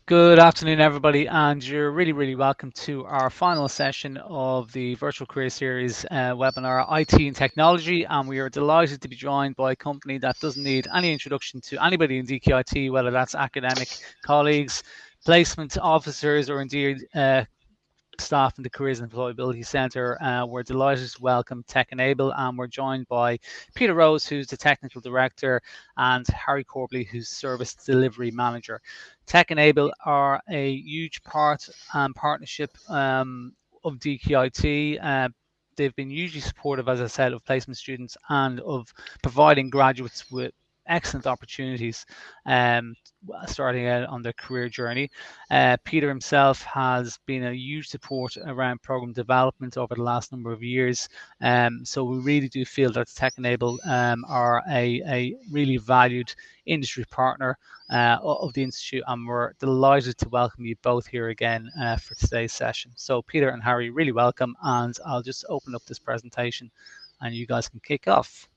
Good afternoon, everybody, and you're really welcome to our final session of the Virtual Career Series webinar, IT and Technology. And we are delighted to be joined by a company that doesn't need any introduction to anybody in DKIT, whether that's academic colleagues, placement officers, or indeed staff in the Careers and Employability Centre. We're delighted to welcome tekenable, and we're joined by Peter Rose, who's the Technical Director, and Harry Corbley, who's Service Delivery Manager. tekenable are a huge part and partnership of DKIT. They've been hugely supportive, as I said, of placement students and of providing graduates with excellent opportunities starting out on their career journey. Peter himself has been a huge support around program development over the last number of years. So we really do feel that tekenable are a really valued industry partner of the Institute, and we're delighted to welcome you both here again for today's session. So Peter and Harry, really welcome, and I'll just open up this presentation and you guys can kick off.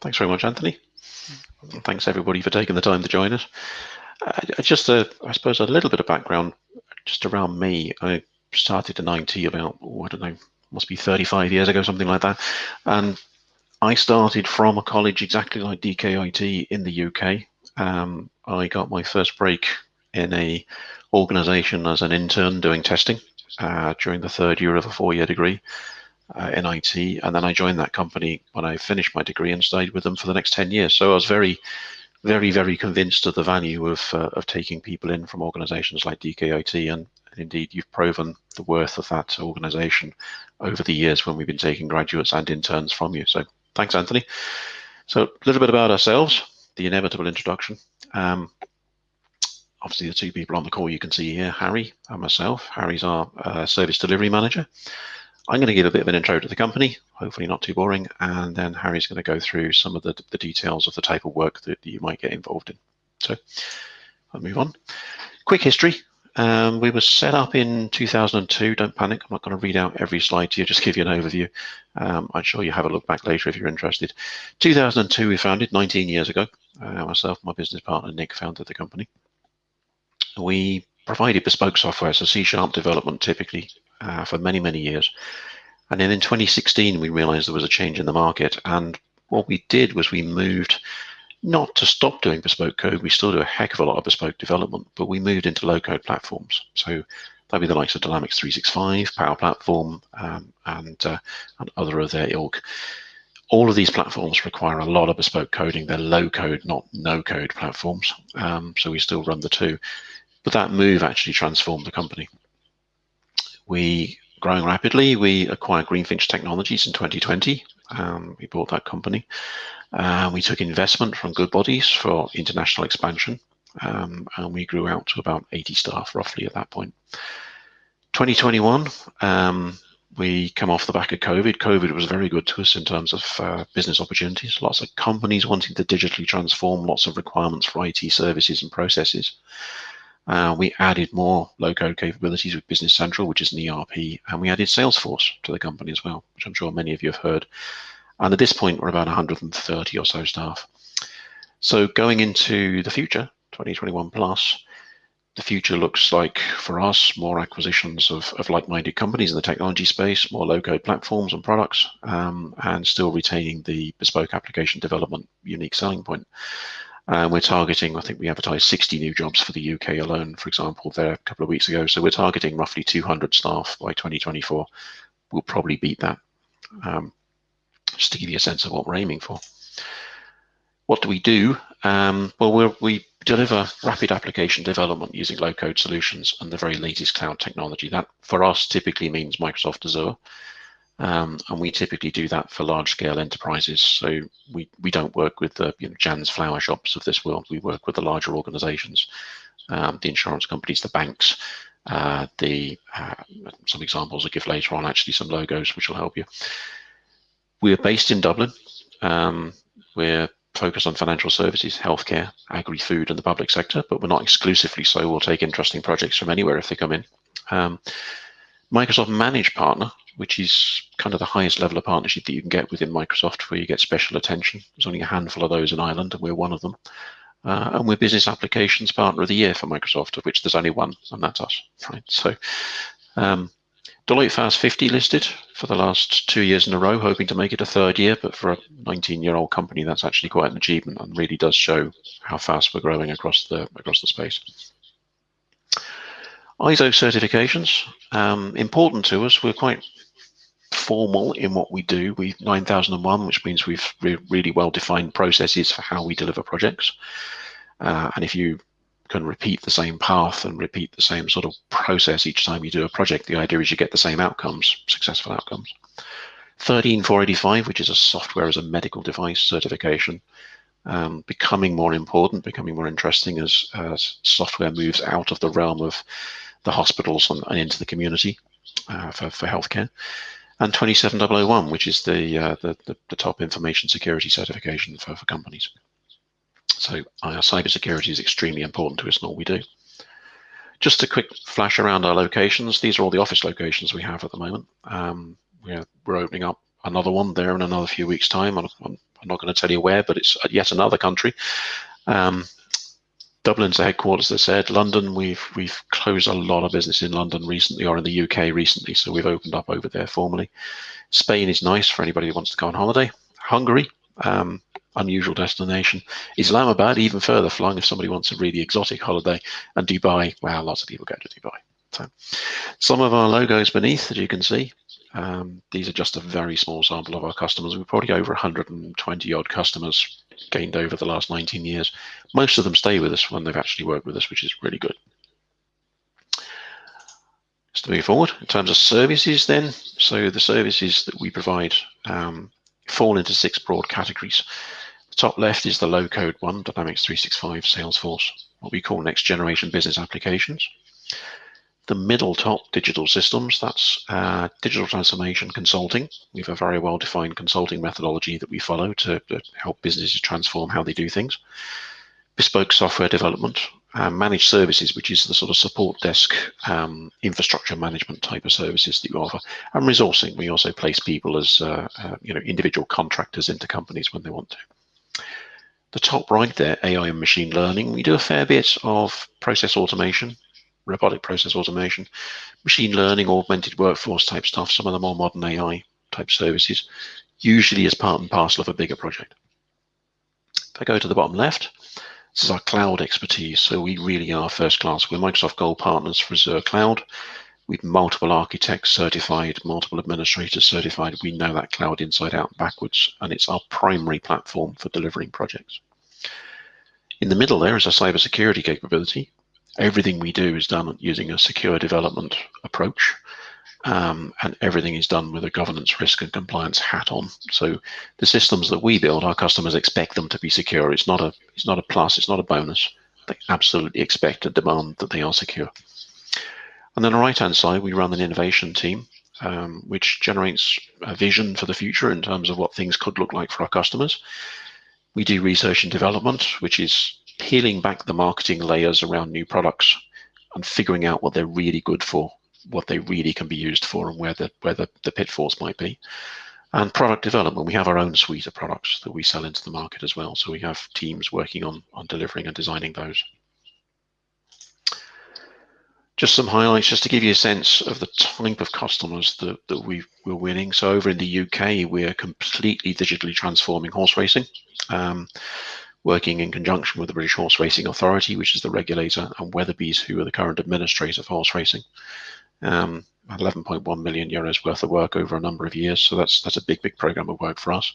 Thanks very much, Anthony. And thanks everybody for taking the time to join us. Just I suppose a little bit of background just around me. I started in IT about, I don't know, must be 35 years ago, something like that. And I started from a college exactly like DKIT in the UK. I got my first break in a organization as an intern doing testing during the third year of a 4-year degree in IT, and then I joined that company when I finished my degree and stayed with them for the next 10 years. So I was very convinced of the value of taking people in from organizations like DKIT, and indeed you've proven the worth of that organization over the years when we've been taking graduates and interns from you. So thanks, Anthony. So a little bit about ourselves, the inevitable introduction. Obviously the two people on the call you can see here, Harry and myself. Harry's our service delivery manager. I'm going to give a bit of an intro to the company, hopefully not too boring, and then Harry's going to go through some of the details of the type of work that you might get involved in. So I'll move on. Quick history. We were set up in 2002. Don't panic. I'm not going to read out every slide to you, just give you an overview. I'm sure you have a look back later if you're interested. 2002 we founded, 19 years ago. Myself and my business partner Nick founded the company. We provided bespoke software, so C# development typically, for many years. And then in 2016 we realized there was a change in the market, and what we did was we moved not to stop doing bespoke code. We still do a heck of a lot of bespoke development, but we moved into low-code platforms. So that'd be the likes of Dynamics 365, Power Platform, and other of their ilk. All of these platforms require a lot of bespoke coding. They're low-code, not no-code platforms. So we still run the two. But that move actually transformed the company. We growing rapidly. We acquired Greenfinch Technologies in 2020. We bought that company. We took investment from good bodies for international expansion, and we grew out to about 80 staff roughly at that point. 2021, we come off the back of COVID. COVID was very good to us in terms of business opportunities. Lots of companies wanting to digitally transform, lots of requirements for IT services and processes. We added more low-code capabilities with Business Central, which is an ERP, and we added Salesforce to the company as well, which I'm sure many of you have heard. And at this point, we're about 130 or so staff. So going into the future, 2021 plus, the future looks like, for us, more acquisitions of like-minded companies in the technology space, more low-code platforms and products, and still retaining the bespoke application development unique selling point. We're targeting, I think we advertised 60 new jobs for the UK alone, for example, there a couple of weeks ago. So we're targeting roughly 200 staff by 2024. We'll probably beat that, just to give you a sense of what we're aiming for. What do we do? Well, we deliver rapid application development using low-code solutions and the very latest cloud technology. That, for us, typically means Microsoft Azure. And we typically do that for large-scale enterprises. So we don't work with the Jan's flower shops of this world. We work with the larger organizations, the insurance companies, the banks, some examples I'll give later on, actually some logos which will help you. We're based in Dublin. We're focused on financial services, healthcare, agri-food, and the public sector, but we're not exclusively so. We'll take interesting projects from anywhere if they come in. Microsoft Managed Partner, which is kind of the highest level of partnership that you can get within Microsoft, where you get special attention. There's only a handful of those in Ireland, and we're one of them. And we're Business Applications Partner of the Year for Microsoft, of which there's only one, and that's us. Right. So Deloitte Fast 50 listed for the last 2 years in a row, hoping to make it a third year, but for a 19-year-old company, that's actually quite an achievement and really does show how fast we're growing across the space. ISO certifications, important to us. We're quite formal in what we do. We've 9001, which means we've really well-defined processes for how we deliver projects. And if you can repeat the same path and repeat the same sort of process each time you do a project, the idea is you get the same outcomes, successful outcomes. 13485, which is a software as a medical device certification, becoming more important, becoming more interesting as software moves out of the realm of the hospitals and into the community for healthcare. And 27001, which is the top information security certification for companies. So our cybersecurity is extremely important to us in all we do. Just a quick flash around our locations. These are all the office locations we have at the moment. We're opening up another one there in another few weeks' time. I'm not going to tell you where, but it's yet another country. Dublin's the headquarters, as I said. London, we've closed a lot of business in London recently, or in the UK recently, so we've opened up over there formally. Spain is nice for anybody who wants to go on holiday. Hungary, unusual destination. Islamabad, even further flung if somebody wants a really exotic holiday. And Dubai, well, lots of people go to Dubai. So some of our logos beneath, as you can see, these are just a very small sample of our customers. We've probably over 120 odd customers gained over the last 19 years. Most of them stay with us when they've actually worked with us, which is really good. Just to move forward, in terms of services then, so the services that we provide fall into 6 broad categories. The top left is the low-code one, Dynamics 365, Salesforce, what we call next generation business applications. The middle top, digital systems, that's digital transformation consulting. We have a very well-defined consulting methodology that we follow to help businesses transform how they do things. Bespoke software development, managed services, which is the sort of support desk, infrastructure management type of services that you offer, and resourcing. We also place people as individual contractors into companies when they want to. The top right there, AI and machine learning. We do a fair bit of process automation, robotic process automation, machine learning, augmented workforce type stuff, some of the more modern AI type services, usually as part and parcel of a bigger project. If I go to the bottom left, this is our cloud expertise. So we really are first class. We're Microsoft Gold partners for Azure Cloud. We've multiple architects certified, multiple administrators certified. We know that cloud inside out and backwards, and it's our primary platform for delivering projects. In the middle there is a cybersecurity capability. Everything we do is done using a secure development approach, and everything is done with a governance, risk and compliance hat on. So the systems that we build, our customers expect them to be secure. It's not a plus, it's not a bonus. They absolutely expect and demand that they are secure. And then on the right-hand side, we run an innovation team, which generates a vision for the future in terms of what things could look like for our customers. We do research and development, which is peeling back the marketing layers around new products and figuring out what they're really good for, what they really can be used for, and where the pitfalls might be. And product development, we have our own suite of products that we sell into the market as well. So we have teams working on delivering and designing those. Just some highlights, just to give you a sense of the type of customers that we're winning. So over in the UK, we're completely digitally transforming horse racing, working in conjunction with the British Horse Racing Authority, which is the regulator, and Weatherby's, who are the current administrator of horse racing. 11.1 million euros worth of work over a number of years. So that's a big program of work for us.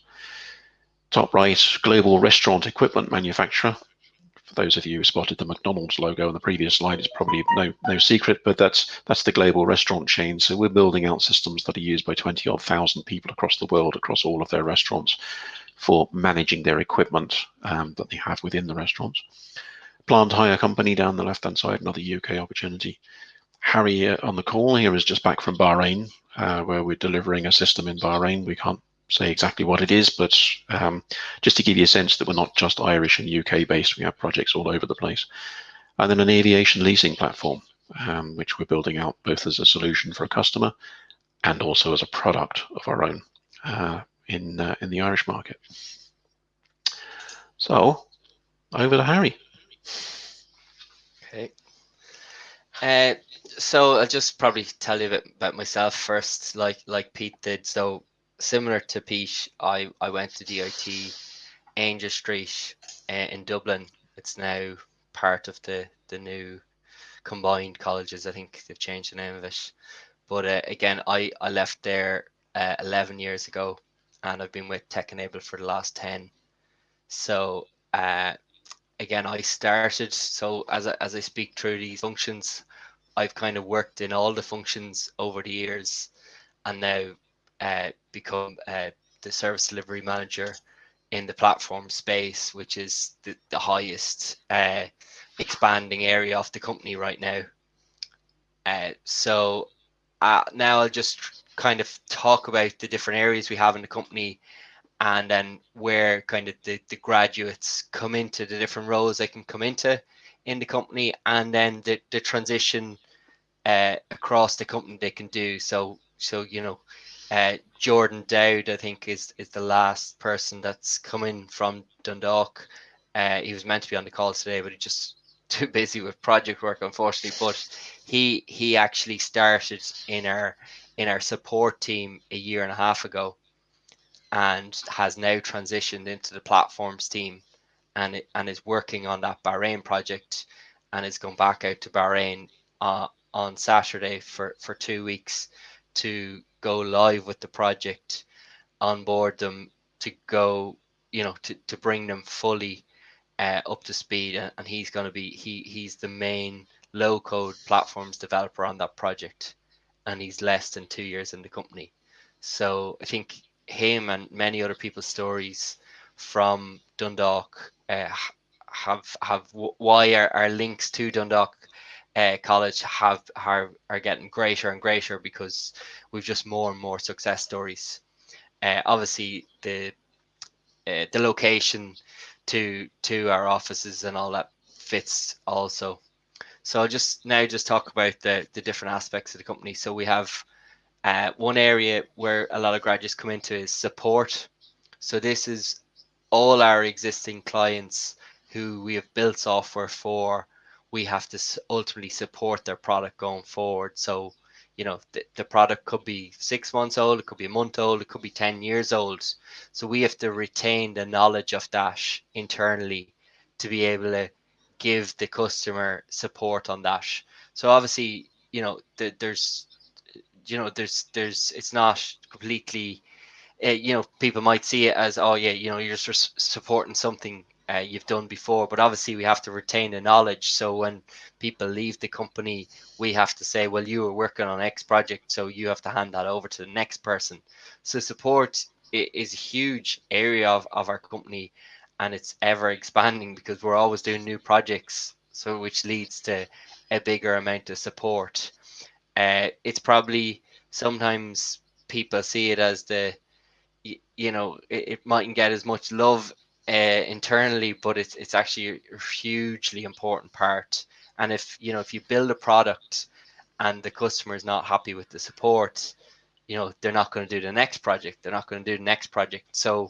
Top right, global restaurant equipment manufacturer. For those of you who spotted the McDonald's logo on the previous slide, it's probably no secret, but that's the global restaurant chain. So we're building out systems that are used by 20,000 people across the world, across all of their restaurants, for managing their equipment that they have within the restaurants. Plant hire company down the left-hand side, another UK opportunity. Harry on the call here is just back from Bahrain, where we're delivering a system in Bahrain. We can't say exactly what it is, but just to give you a sense that we're not just Irish and UK based, we have projects all over the place. And then an aviation leasing platform, which we're building out both as a solution for a customer and also as a product of our own in the Irish market. So over to Harry. Okay. Uh, so I'll just probably tell you a bit about myself first, like Pete did. So similar to Pete, I went to DIT, Angel Street, in Dublin. It's now part of the new combined colleges. I think they've changed the name of it. But again, I left there 11 years ago, and I've been with tekenable for the last 10. So again, I started. So as I speak through these functions, I've kind of worked in all the functions over the years, and now become the service delivery manager in the platform space, which is the highest expanding area of the company right now. So now I'll just kind of talk about the different areas we have in the company, and then where kind of the graduates come into the different roles they can come into in the company, and then the transition across the company they can do. Jordan Dowd, I think, is the last person that's coming from Dundalk. He was meant to be on the call today, but he just too busy with project work, unfortunately. But he actually started in our support team a year and a half ago, and has now transitioned into the platforms team, and is working on that Bahrain project, and is going back out to Bahrain on Saturday for 2 weeks to go live with the project, onboard them, to go, to bring them fully up to speed. And he's going to be he's the main low code platforms developer on that project, and he's less than 2 years in the company. So I think him and many other people's stories from Dundalk have why our links to Dundalk College are getting greater and greater, because we've just more and more success stories. Obviously, the location to our offices and all that fits also. So I'll just talk about the different aspects of the company. So we have one area where a lot of graduates come into is support. So this is all our existing clients who we have built software for. We have to ultimately support their product going forward. So, the product could be 6 months old, it could be a month old, it could be 10 years old. So we have to retain the knowledge of that internally to be able to give the customer support on that. So obviously, there's it's not completely, people might see it as, oh yeah, you're just supporting something you've done before, but obviously we have to retain the knowledge. So when people leave the company, we have to say, well, you were working on X project, so you have to hand that over to the next person. So support is a huge area of our company, and it's ever expanding because we're always doing new projects, so which leads to a bigger amount of support. It's probably, sometimes people see it as it mightn't get as much love internally, but it's actually a hugely important part. And if you build a product and the customer is not happy with the support, they're not going to do the next project. They're not going to do the next project. So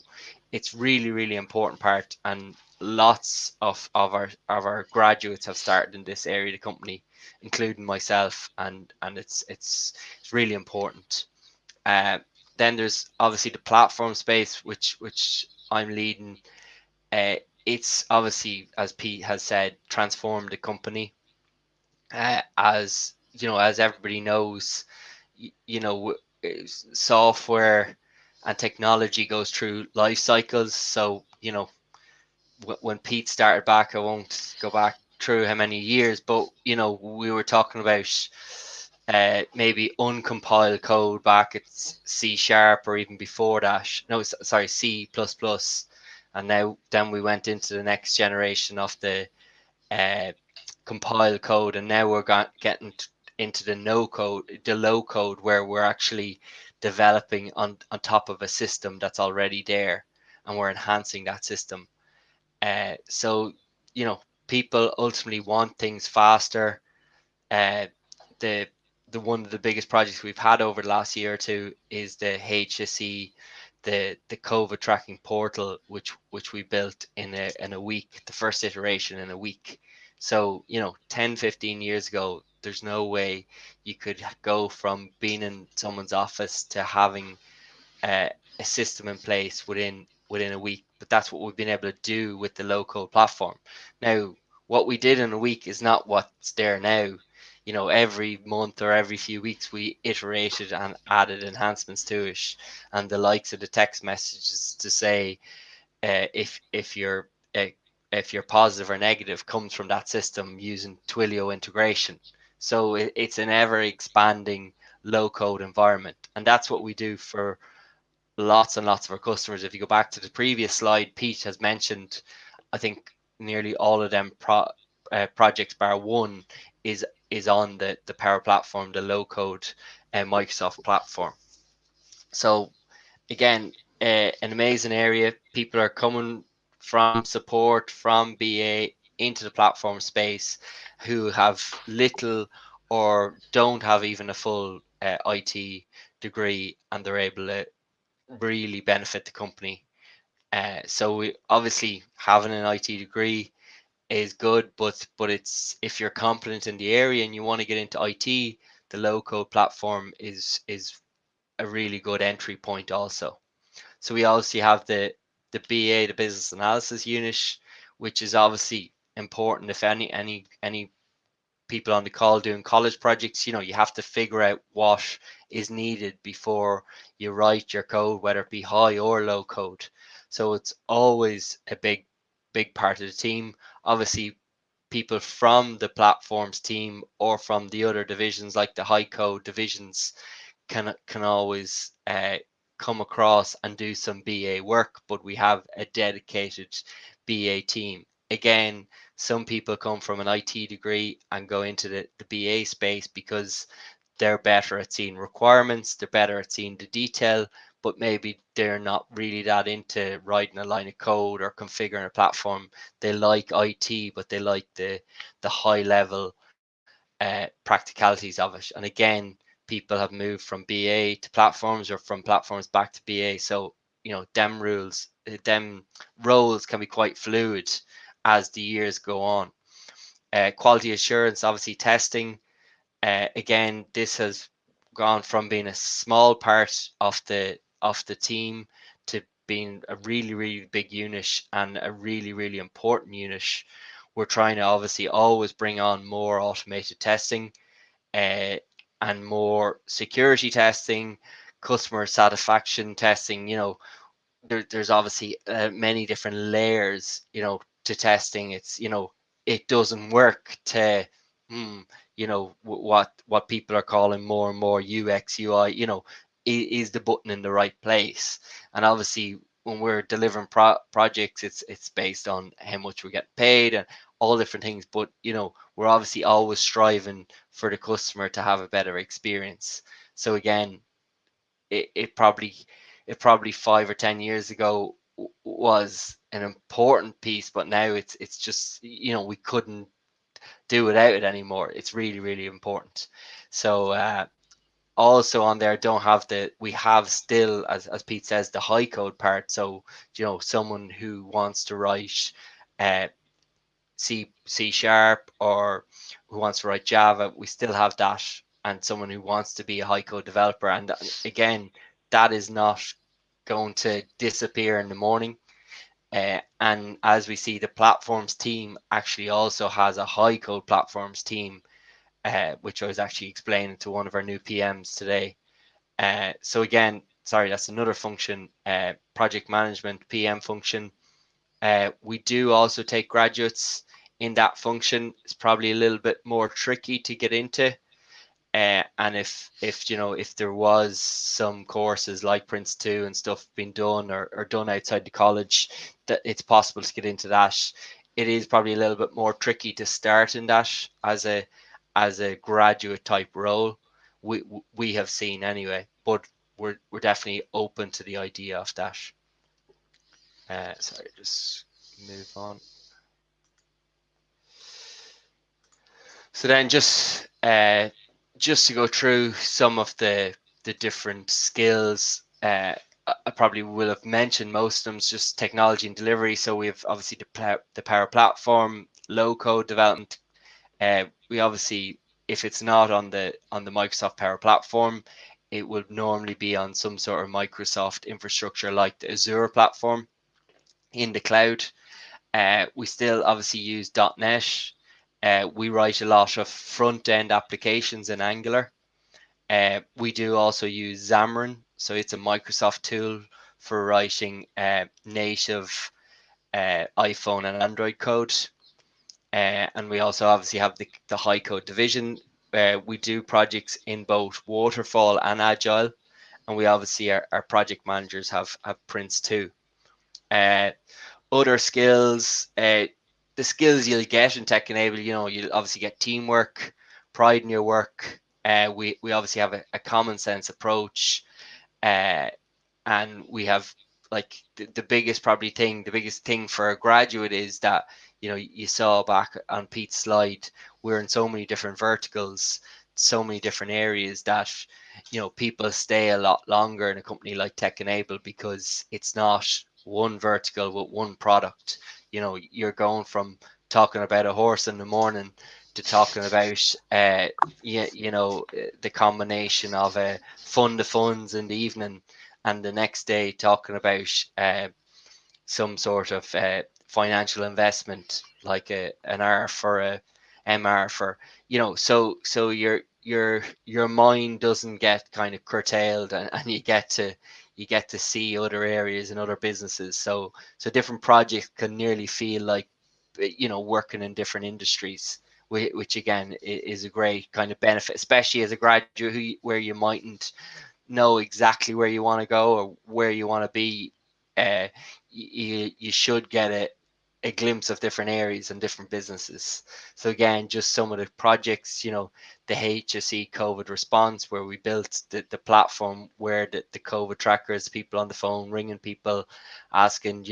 it's really, really important part. And lots of our graduates have started in this area of the company, including myself, and it's really important. Uh, then there's obviously the platform space, which I'm leading. Uh, it's obviously, as Pete has said, transformed the company. As everybody knows, software and technology goes through life cycles. So when Pete started back, I won't go back through how many years, but we were talking about maybe uncompiled code back at C sharp, or even before that. No, sorry, C plus plus, and now then we went into the next generation of the uh, compile code, and now we're getting into the no code, the low code, where we're actually developing on top of a system that's already there, and we're enhancing that system. So people ultimately want things faster. Uh, the one of the biggest projects we've had over the last year or two is the HSE, the COVID tracking portal, which we built in a week, the first iteration in a week. So 10, 15 years ago, there's no way you could go from being in someone's office to having a system in place within a week. But that's what we've been able to do with the low-code platform. Now, what we did in a week is not what's there now. Every month or every few weeks we iterated and added enhancements to it, and the likes of the text messages to say if you're positive or negative comes from that system using Twilio integration. So it's an ever expanding low code environment, and that's what we do for lots and lots of our customers. If you go back to the previous slide, Pete has mentioned, I think nearly all of them projects bar one is on the Power Platform, the low code Microsoft platform. So again, an amazing area. People are coming from support, from BA into the platform space who have little or don't have even a full IT degree, and they're able to really benefit the company. So we obviously having an IT degree is good, but it's, if you're competent in the area and you want to get into IT, the low code platform is a really good entry point also. So we obviously have the BA, the business analysis unit, which is obviously important. If any people on the call doing college projects, you have to figure out what is needed before you write your code, whether it be high or low code. So it's always a big part of the team. Obviously, people from the platforms team or from the other divisions, like the high code divisions, can always come across and do some BA work, but we have a dedicated BA team. Again, some people come from an IT degree and go into the BA space because they're better at seeing requirements, they're better at seeing the detail, but maybe they're not really that into writing a line of code or configuring a platform. They like IT, but they like the high level practicalities of it. And again, people have moved from BA to platforms or from platforms back to BA. So, them roles can be quite fluid as the years go on. Quality assurance, obviously testing. Again, this has gone from being a small part of the team to being a really, really big unit and a really, really important unit. We're trying to obviously always bring on more automated testing and more security testing, customer satisfaction testing. There's obviously many different layers, to testing. It's, it doesn't work to, what people are calling more and more UX, UI, is the button in the right place? And obviously, when we're delivering projects, it's based on how much we get paid and all different things. But, we're obviously always striving for the customer to have a better experience. So again, it probably 5 or 10 years ago was an important piece, but now it's just, we couldn't do without it anymore. It's really, really important. So also on there, we have still, as Pete says, the high code part. So someone who wants to write C sharp, or who wants to write Java, we still have that. And someone who wants to be a high code developer, and again, that is not going to disappear in the morning. And as we see, the platforms team actually also has a high code platforms team, which I was actually explaining to one of our new PMs today. So again, sorry, that's another function, project management PM function. We do also take graduates in that function. It's probably a little bit more tricky to get into. And if there was some courses like Prince 2 and stuff being done or done outside the college, that it's possible to get into that. It is probably a little bit more tricky to start in that as a graduate type role. We have seen anyway, but we're definitely open to the idea of that. Sorry, just move on. So then just to go through some of the different skills, probably will have mentioned most of them, is just technology and delivery. So we have obviously the Power Platform, low code development. We obviously, if it's not on the Microsoft Power Platform, it would normally be on some sort of Microsoft infrastructure like the Azure platform in the cloud. We still obviously use .NET. We write a lot of front-end applications in Angular. We do also use Xamarin, so it's a Microsoft tool for writing native iPhone and Android code. And we also obviously have the high code division. We do projects in both waterfall and agile, and we obviously our project managers have Prince too. Other skills, the skills you'll get in tekenable, you'll obviously get teamwork, pride in your work. We obviously have a common sense approach, and we have like the biggest thing for a graduate is that you saw back on Pete's slide, we're in so many different verticals, so many different areas that people stay a lot longer in a company like tekenable because it's not one vertical with one product. You're going from talking about a horse in the morning to talking about the combination of fund of funds in the evening, and the next day talking about some sort of financial investment like an ARF or a MRF, or so your mind doesn't get kind of curtailed, and you get to see other areas and other businesses. So different projects can nearly feel like working in different industries, which again is a great kind of benefit, especially as a graduate where you mightn't know exactly where you want to go or where you want to be. You should get a glimpse of different areas and different businesses. So again, just some of the projects, the HSE COVID response, where we built the platform where the COVID trackers, people on the phone ringing people, asking,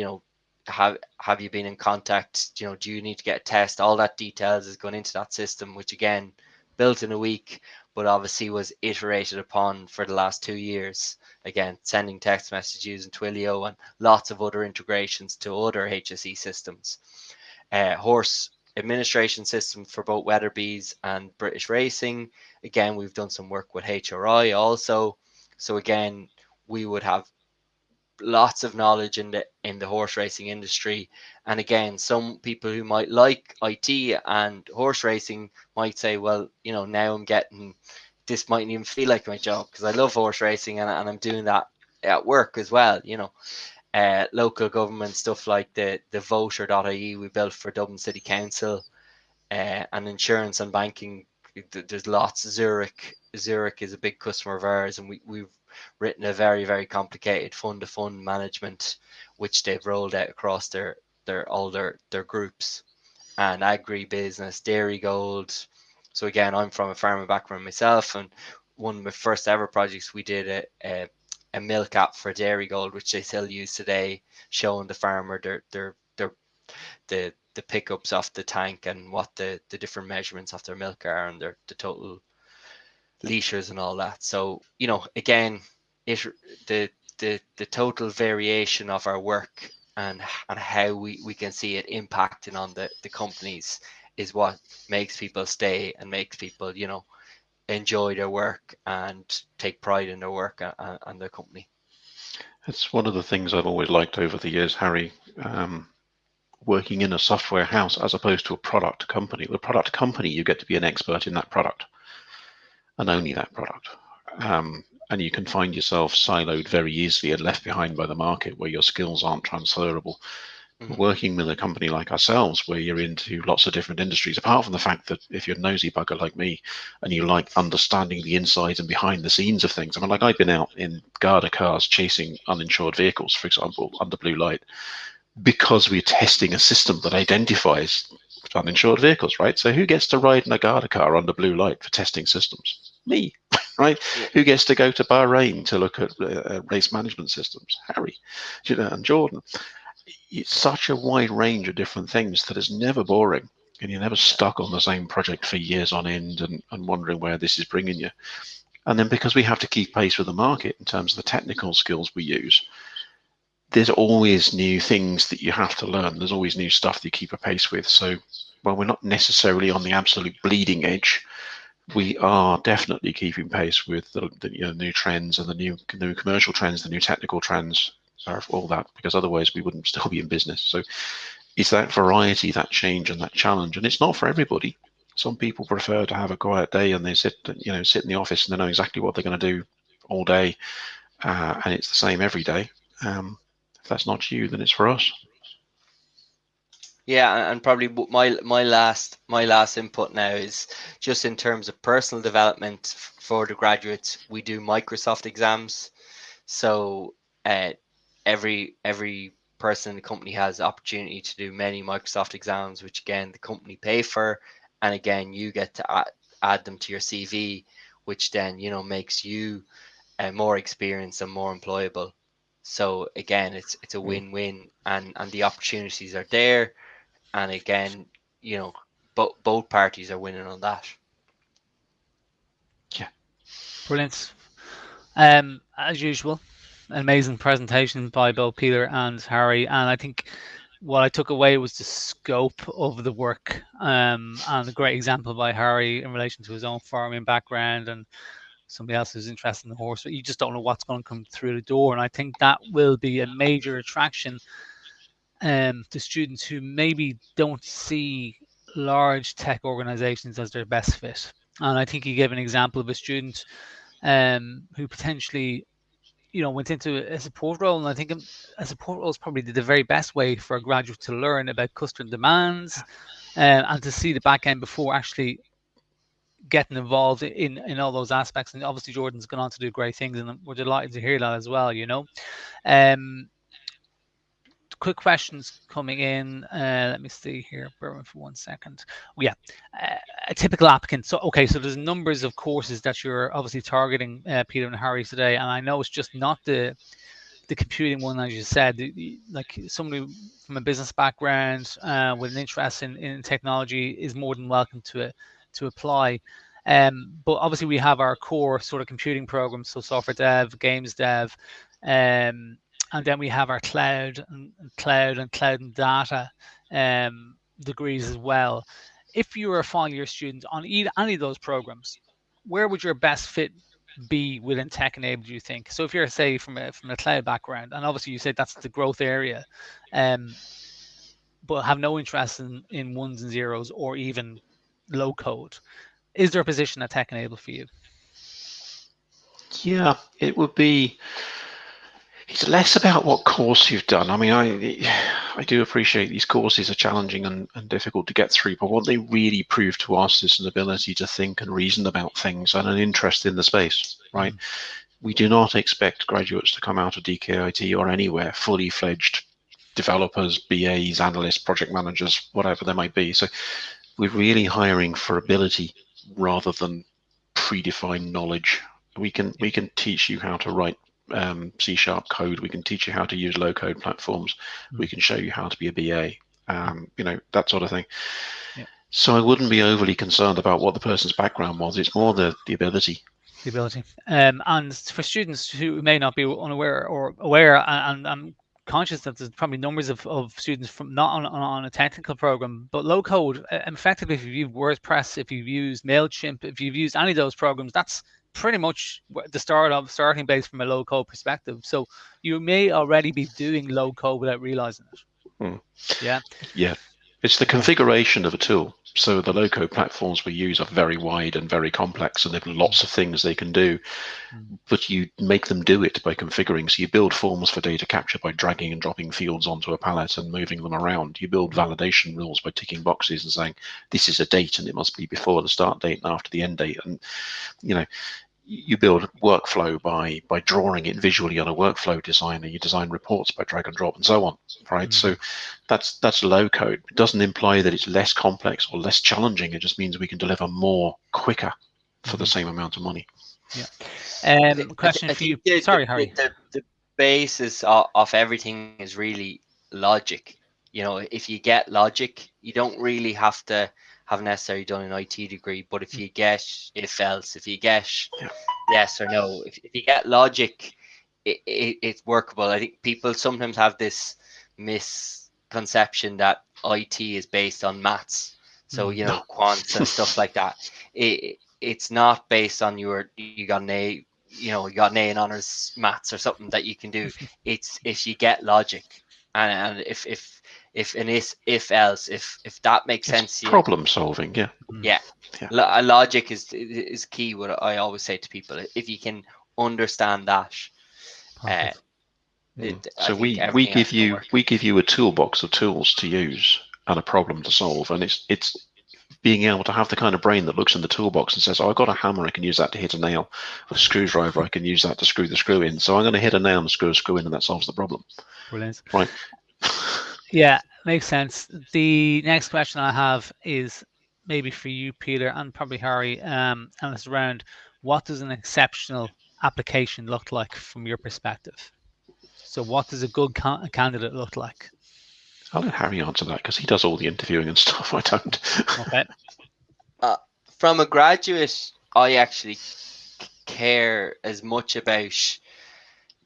have you been in contact? Do you need to get a test? All that details is going into that system, which again, built in a week, but obviously was iterated upon for the last 2 years. Again, sending text messages using Twilio and lots of other integrations to other HSE systems. Horse administration system for both Weatherby's and British Racing. Again, we've done some work with HRI also. So again, we would have lots of knowledge in the horse racing industry. And again, some people who might like IT and horse racing might say, well, now I'm getting this, mightn't even feel like my job because I love horse racing and I'm doing that at work as well. Local government stuff like the voter.ie we built for Dublin City Council, and insurance and banking. There's lots. Zurich is a big customer of ours, and we've written a very, very complicated fund-to-fund management, which they've rolled out across their groups. And agribusiness, Dairygold. So again, I'm from a farming background myself, and one of my first ever projects, we did a milk app for Dairygold, which they still use today, showing the farmer the pickups off the tank and what the different measurements of their milk are and the total liters and all that. So again, the total variation of our work and how we can see it impacting on the companies is what makes people stay and makes people enjoy their work and take pride in their work and their company. It's one of the things I've always liked over the years, Harry, working in a software house as opposed to a product company. The product company, you get to be an expert in that product and only that product. And you can find yourself siloed very easily and left behind by the market where your skills aren't transferable. Mm-hmm. Working with a company like ourselves, where you're into lots of different industries, apart from the fact that if you're a nosy bugger like me and you like understanding the insides and behind the scenes of things, I mean, like I've been out in Garda cars chasing uninsured vehicles, for example, under blue light, because we're testing a system that identifies uninsured vehicles, right? So who gets to ride in a Garda car under blue light for testing systems? Me, right? Yeah. Who gets to go to Bahrain to look at race management systems? Harry, and Jordan. It's such a wide range of different things that is never boring, and you're never stuck on the same project for years on end and wondering where this is bringing you. And then because we have to keep pace with the market in terms of the technical skills we use, there's always new things that you have to learn. There's always new stuff that you keep a pace with. So while we're not necessarily on the absolute bleeding edge, we are definitely keeping pace with the new trends and the new commercial trends, the new technical trends, all that, because otherwise we wouldn't still be in business. So it's that variety, that change, and that challenge, and it's not for everybody. Some people prefer to have a quiet day and they sit in the office and they know exactly what they're going to do all day, and it's the same every day. If that's not you, then it's for us. Yeah, and probably my last input now is just in terms of personal development for the graduates. We do Microsoft exams, so every person in the company has the opportunity to do many Microsoft exams, which again the company pay for, and again you get to add them to your CV, which then makes you more experienced and more employable. So again, it's a win-win, and the opportunities are there. And again, both parties are winning on that. Yeah. Brilliant. As usual, an amazing presentation by both Peter and Harry. And I think what I took away was the scope of the work, and a great example by Harry in relation to his own farming background and somebody else who's interested in the horse. But you just don't know what's going to come through the door. And I think that will be a major attraction to students who maybe don't see large tech organizations as their best fit. And I think he gave an example of a student who potentially, went into a support role. And I think a support role is probably the very best way for a graduate to learn about customer demands and to see the back end before actually getting involved in all those aspects. And obviously Jordan's gone on to do great things, and we're delighted to hear that as well. Quick questions coming in. Let me see here. Bear with me for 1 second. Oh, yeah, a typical applicant. So, okay, so there's numbers of courses that you're obviously targeting, Peter and Harry, today, and I know it's just not the computing one, as you said. Like somebody from a business background with an interest in technology is more than welcome to apply. But obviously we have our core sort of computing programs, so software dev, games dev, and then we have our cloud and data degrees as well. If you were a final year student on any of those programs, where would your best fit be within tekenable, do you think? So if you're, say, from a cloud background, and obviously you said that's the growth area, but have no interest in ones and zeros or even low code, is there a position at tekenable for you? Yeah, it would be. It's less about what course you've done. I mean, I do appreciate these courses are challenging and difficult to get through, but what they really prove to us is an ability to think and reason about things and an interest in the space, right? We do not expect graduates to come out of DKIT or anywhere fully fledged developers, BAs, analysts, project managers, whatever they might be. So we're really hiring for ability rather than predefined knowledge. We can teach you how to write C# code. We can teach you how to use low code platforms. We can show you how to be a BA, that sort of thing. Yeah. So I wouldn't be overly concerned about what the person's background was. It's more the ability. The ability. And for students who may not be unaware or aware, and I'm conscious that there's probably numbers of students from not on a technical program, but low code, effectively, if you've used WordPress, if you've used MailChimp, if you've used any of those programs, that's pretty much the starting base from a low code perspective. So you may already be doing low code without realizing it. Yeah. It's the configuration of a tool. So the low code platforms we use are very wide and very complex, and there are lots of things they can do, but you make them do it by configuring. So you build forms for data capture by dragging and dropping fields onto a palette and moving them around. You build validation rules by ticking boxes and saying, this is a date and it must be before the start date and after the end date. And, you build workflow by drawing it visually on a workflow designer. You design reports by drag and drop and so on, right? So that's low code. It doesn't imply that it's less complex or less challenging. It just means we can deliver more quicker for the same amount of money. Yeah. Question for you. Sorry, Harry. The basis of everything is really logic. If you get logic, you don't really have to have necessarily done an IT degree, but if you get if else, if you get yes or no, if you get logic, it's workable. I think people sometimes have this misconception that IT is based on maths, so quants and stuff like that. It's not based on you got an A, you got an A in honors maths or something that you can do. It's if you get logic, and if an if else, if that makes sense to you. Problem solving, yeah. Yeah. Logic is key. What I always say to people, if you can understand that, so we give you a toolbox of tools to use and a problem to solve, and it's being able to have the kind of brain that looks in the toolbox and says, oh, I've got a hammer, I can use that to hit a nail. A screwdriver, I can use that to screw the screw in. So I'm going to hit a nail and screw a screw in, and that solves the problem. Brilliant. Right. Yeah, makes sense. The next question I have is maybe for you, Peter, and probably Harry, and it's around, what does an exceptional application look like from your perspective? So what does a good candidate look like? I'll let Harry answer that because he does all the interviewing and stuff. I don't. Okay. From a graduate, I actually care as much about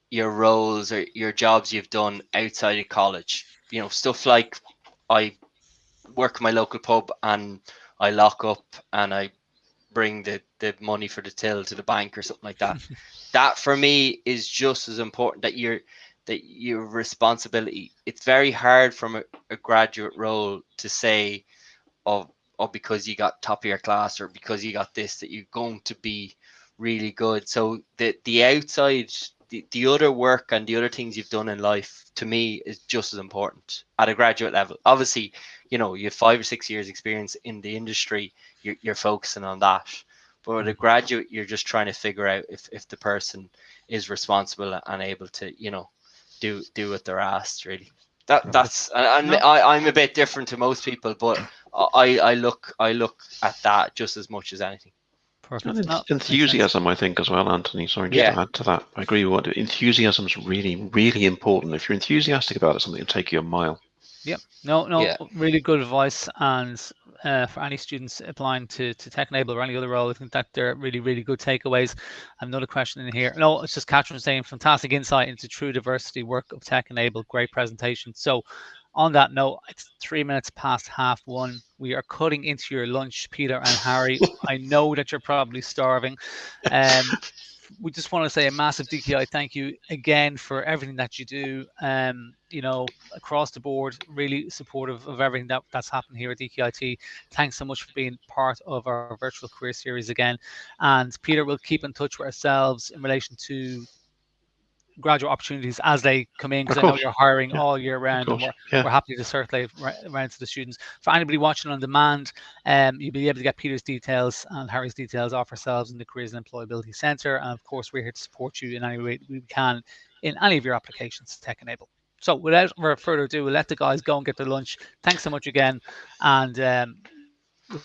your roles or your jobs you've done outside of college. Stuff like I work in my local pub and I lock up and I bring the money for the till to the bank or something like that. That for me is just as important, that your responsibility. It's very hard from a graduate role to say, oh, because you got top of your class or because you got this, that you're going to be really good. So the outside, the other work and the other things you've done in life, to me, is just as important at a graduate level. Obviously, you have 5 or 6 years experience in the industry, you're focusing on that. But at a graduate, you're just trying to figure out if the person is responsible and able to, do what they're asked, really. That's I'm a bit different to most people, but I look at that just as much as anything. Perfect. Enthusiasm, I think, as well, Anthony. Sorry, just to add to that. I agree with what enthusiasm is really, really important. If you're enthusiastic about it, something will take you a mile. Yep. Really good advice. And for any students applying to tekenable or any other role, I think that they're really, really good takeaways. Another question in here. No, it's just Catherine saying, fantastic insight into true diversity work of tekenable. Great presentation. So on that note, it's 3 minutes past 1:30. We are cutting into your lunch, Peter and Harry. I know that you're probably starving. We just want to say a massive DKI thank you again for everything that you do. Across the board, really supportive of everything that's happened here at DKIT. Thanks so much for being part of our virtual career series again. And Peter, will keep in touch with ourselves in relation to graduate opportunities as they come in, because I know you're hiring all year round, and we're happy to circulate around to the students. For anybody watching on demand, you'll be able to get Peter's details and Harry's details off ourselves in the Careers and Employability Centre. And of course, we're here to support you in any way we can in any of your applications to tekenable. So without further ado, we'll let the guys go and get their lunch. Thanks so much again, and we'll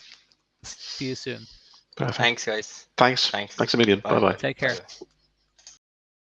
see you soon. Perfect. Thanks, guys. Thanks a million. Bye-bye. Take care. Bye-bye.